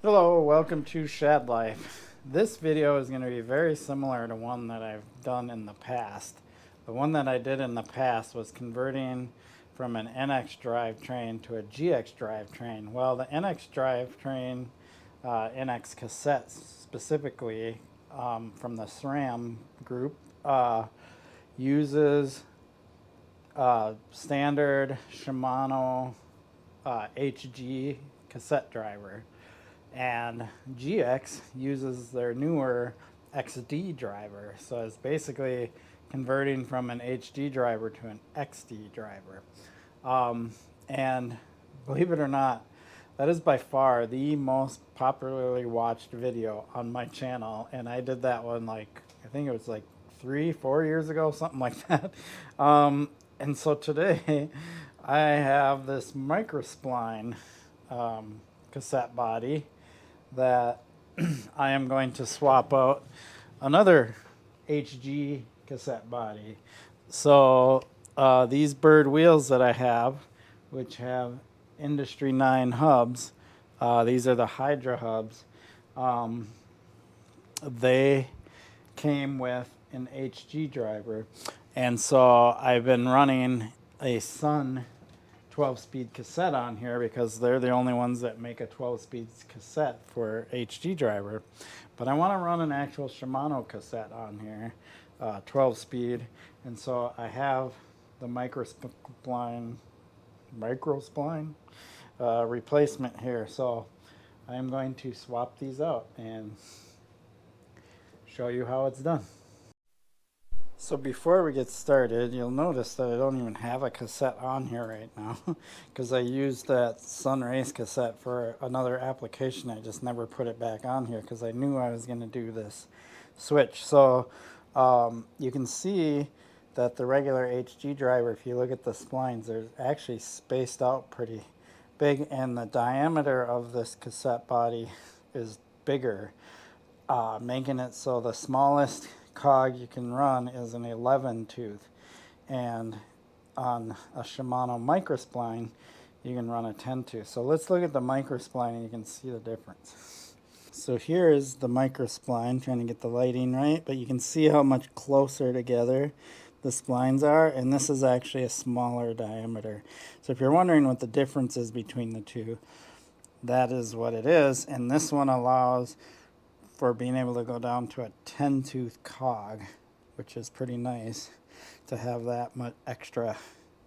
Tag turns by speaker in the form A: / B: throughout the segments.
A: Hello, welcome to Shad Life. This video is going to be very similar to one that I've done in the past. The one that I did in the past was converting from an NX drivetrain to a GX drivetrain. Well, the NX drivetrain, NX Cassette specifically, from the SRAM group, uses standard Shimano HG cassette driver. And GX uses their newer XD driver. So it's basically converting from an HD driver to an XD driver. And believe it or not, that is by far the most popularly watched video on my channel. And I did that one I think it was 3-4 years ago, something like that. And so today I have this MicroSpline cassette body that I am going to swap out another HG cassette body. So these bird wheels that I have, which have Industry 9 hubs, these are the Hyrdra hubs, they came with an HG driver. And so I've been running a Sun 12-speed cassette on here because they're the only ones that make a 12-speed cassette for HG driver. But I want to run an actual Shimano cassette on here, 12-speed. And so I have the MicroSpline replacement here. So I am going to swap these out and show you how it's done. So before we get started, you'll notice that I don't even have a cassette on here right now because I used that Sun Race cassette for another application. I just never put it back on here because I knew I was going to do this switch. So you can see that the regular HG driver, if you look at the splines, they're actually spaced out pretty big, and the diameter of this cassette body is bigger, making it so the smallest cog you can run is an 11 tooth, and on a Shimano MicroSpline you can run a 10 tooth. So let's look at the MicroSpline and you can see the difference. So here is the MicroSpline, trying to get the lighting right, but you can see how much closer together the splines are, and this is actually a smaller diameter. So if you're wondering what the difference is between the two, that is what it is. And this one allows for being able to go down to a 10 tooth cog, which is pretty nice to have that much extra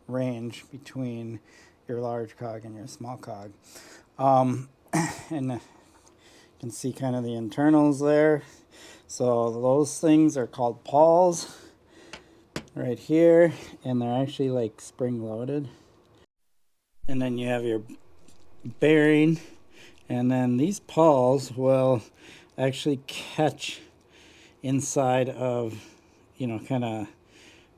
A: range between your large cog and your small cog. And you can see kind of the internals there. So those things are called pawls right here, and they're actually like spring loaded. And then you have your bearing, and then these pawls will actually catch inside of, kind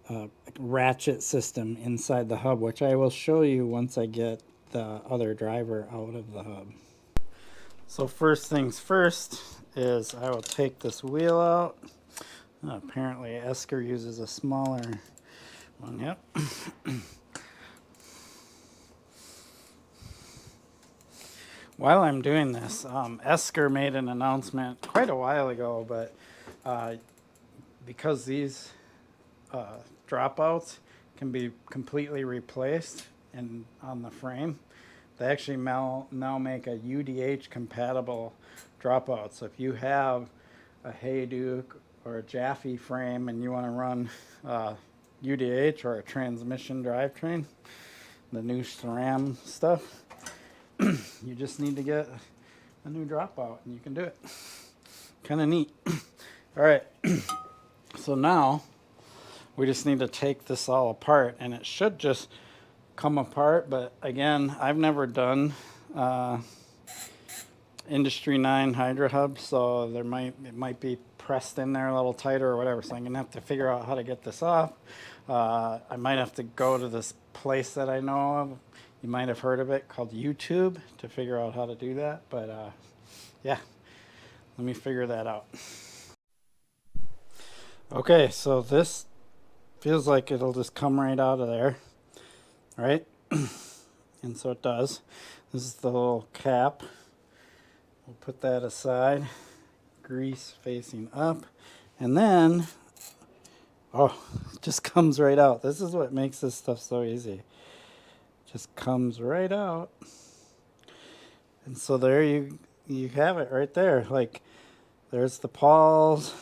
A: of ratchet system inside the hub, which I will show you once I get the other driver out of the hub. So first things first is I will take this wheel out. Apparently Esker uses a smaller one. Yep. While I'm doing this, Esker made an announcement quite a while ago, but because these dropouts can be completely replaced and on the frame, they actually now make a UDH compatible dropout. So if you have a Hayduke or a Jaffe frame and you want to run UDH or a transmission drivetrain, the new SRAM stuff, you just need to get a new dropout and you can do it. Kind of neat. All right. So now we just need to take this all apart, and it should just come apart. But again, I've never done Industry 9 Hyrdra hubs, so it might be pressed in there a little tighter or whatever. So I'm gonna have to figure out how to get this off. I might have to go to this place that I know of. You might have heard of it, called YouTube, to figure out how to do that. But yeah, let me figure that out. Okay, so this feels like it'll just come right out of there, right? And so it does. This is the little cap We'll put that aside. Grease facing up. And then, oh, it just comes right out. This is what makes this stuff so easy. Just comes right out. And so there you have it right there. Like, there's the pawls.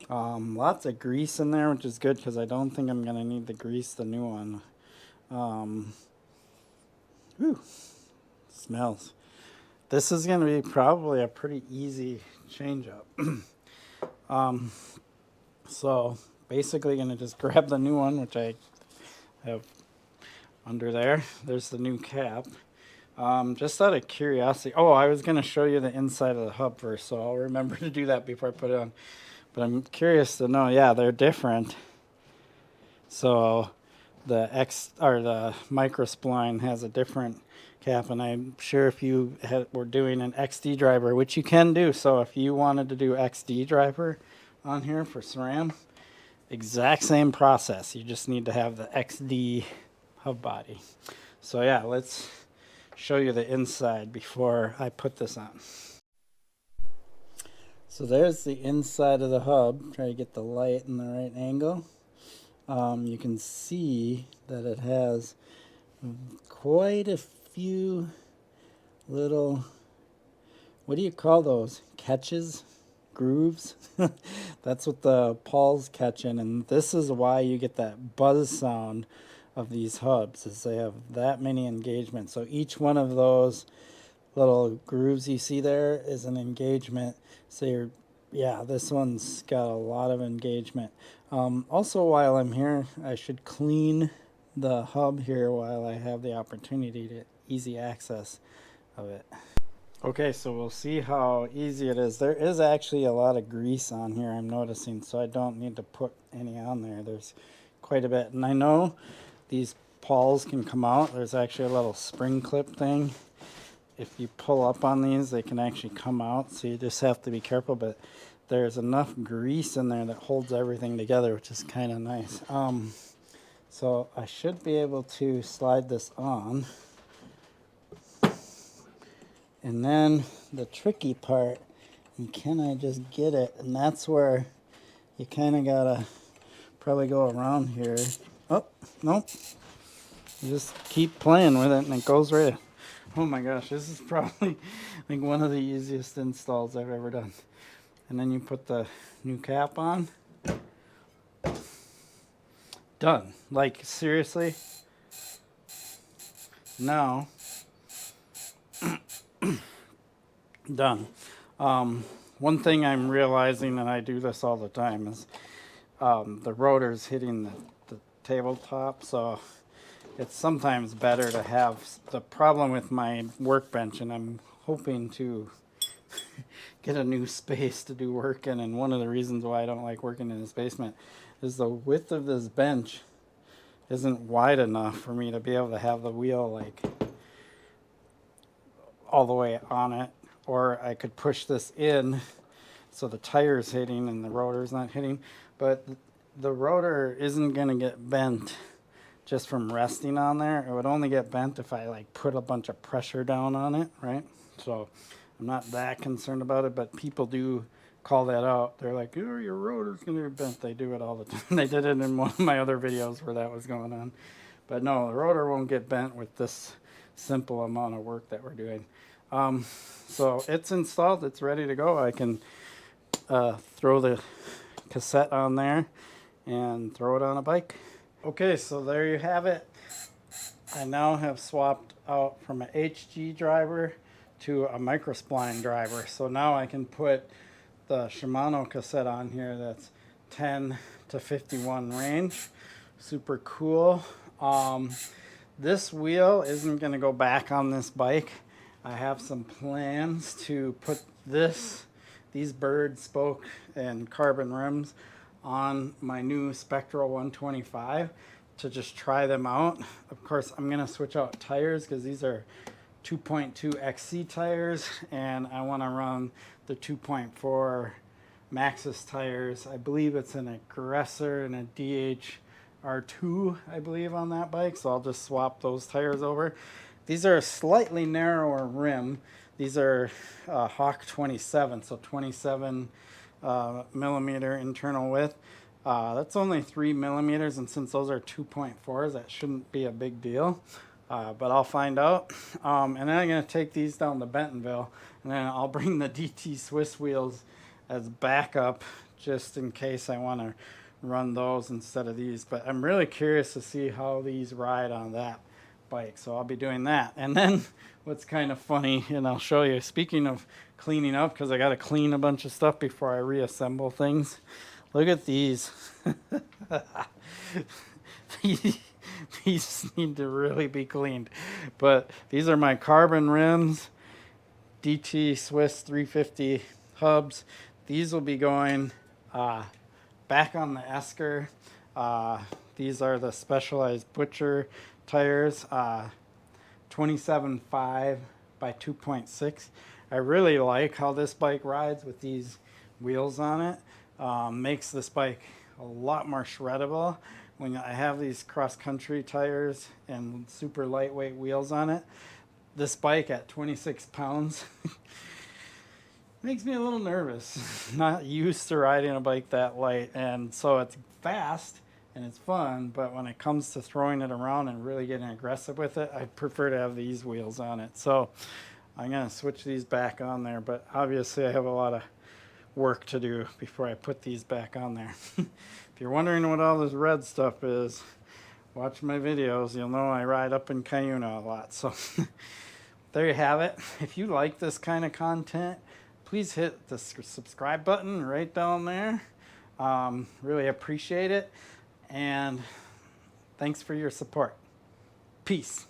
A: Lots of grease in there, which is good because I don't think I'm going to need to grease the new one. Whew, smells. This is going to be probably a pretty easy change up. So basically going to just grab the new one, which I have under there. There's the new cap. Just out of curiosity, I was going to show you the inside of the hub first, so I'll remember to do that before I put it on. But I'm curious to know, yeah, they're different. So the MicroSpline has a different cap, and I'm sure if you were doing an XD driver, which you can do, so if you wanted to do XD driver on here for SRAM, exact same process. You just need to have the XD hub body. So yeah, let's show you the inside before I put this on. So there's the inside of the hub. Try to get the light in the right angle. You can see that it has quite a few little, what do you call those? Catches? Grooves? That's what the pawl's catching, and this is why you get that buzz sound of these hubs, is they have that many engagements. So each one of those little grooves you see there is an engagement. So this one's got a lot of engagement. Also, while I'm here, I should clean the hub here while I have the opportunity to easy access of it. Okay, so we'll see how easy it is. There is actually a lot of grease on here, I'm noticing, so I don't need to put any on there. There's quite a bit. And I know these pawls can come out. There's actually a little spring clip thing. If you pull up on these, they can actually come out, so you just have to be careful. But there's enough grease in there that holds everything together, which is kind of nice. So I should be able to slide this on. And then the tricky part, and can I just get it? And that's where you kind of gotta probably go around here. Oh, nope. You just keep playing with it and it goes right in. Oh my gosh, this is probably like one of the easiest installs I've ever done. And then you put the new cap on. Done. Like, seriously? Now, done. One thing I'm realizing, and I do this all the time, is the rotor's hitting the tabletop, so it's sometimes better to have the problem with my workbench, and I'm hoping to get a new space to do work in, and one of the reasons why I don't like working in this basement is the width of this bench isn't wide enough for me to be able to have the wheel like all the way on it, or I could push this in so the tire's hitting and the rotor's not hitting, but the rotor isn't going to get bent just from resting on there. It would only get bent if I like put a bunch of pressure down on it, right? So I'm not that concerned about it, but people do call that out. They're like, oh, your rotor's going to be bent. They do it all the time. They did it in one of my other videos where that was going on. But no, the rotor won't get bent with this simple amount of work that we're doing. So it's installed. It's ready to go. I can throw the cassette on there and throw it on a bike. Okay, so there you have it. I now have swapped out from an HG driver to a MicroSpline driver. So now I can put the Shimano cassette on here that's 10 to 51 range. Super cool. This wheel isn't going to go back on this bike. I have some plans to put these bird spoke and carbon rims on my new Spectral 125 to just try them out. Of course, I'm going to switch out tires because these are 2.2 XC tires, and I want to run the 2.4 Maxxis tires. I believe it's an Aggressor and a DHR2, I believe, on that bike, so I'll just swap those tires over. These are a slightly narrower rim, These are Hawk 27, so 27 millimeter internal width. That's only 3 millimeters, and since those are 2.4s, that shouldn't be a big deal. But I'll find out. And then I'm going to take these down to Bentonville, and then I'll bring the DT Swiss wheels as backup just in case I want to run those instead of these. But I'm really curious to see how these ride on that bike, so I'll be doing that. And then what's kind of funny, and I'll show you, speaking of cleaning up, because I got to clean a bunch of stuff before I reassemble things. Look at these. These need to really be cleaned. But these are my carbon rims, DT Swiss 350 hubs. These will be going back on the Esker. These are the Specialized Butcher tires, 27.5 by 2.6. I really like how this bike rides with these wheels on it. Makes this bike a lot more shreddable. When I have these cross-country tires and super lightweight wheels on it, this bike at 26 pounds makes me a little nervous. Not used to riding a bike that light, and so it's fast and it's fun, but when it comes to throwing it around and really getting aggressive with it, I prefer to have these wheels on it. So I'm going to switch these back on there, but obviously I have a lot of work to do before I put these back on there. If you're wondering what all this red stuff is, watch my videos. You'll know I ride up in Cuyuna a lot. So there you have it. If you like this kind of content, please hit the subscribe button right down there. Really appreciate it. And thanks for your support. Peace.